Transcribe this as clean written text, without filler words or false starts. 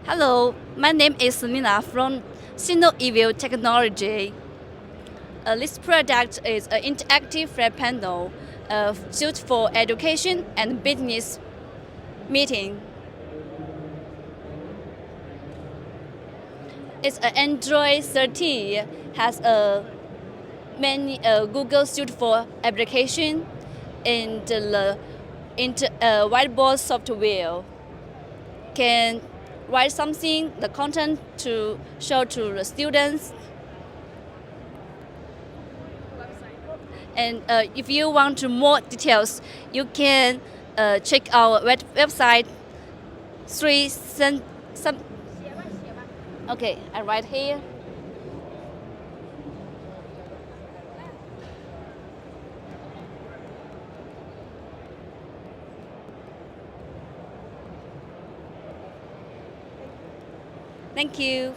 Hello, my name is Nina from SinoEview Technology. This product is an interactive flat panel suited for education and business meeting. It's an Android 13, has a many Google Suite for application and the Whiteboard software can write something, the content to show to the students. And if you want to more details, you can check our website. Some. Okay, I write here. Thank you.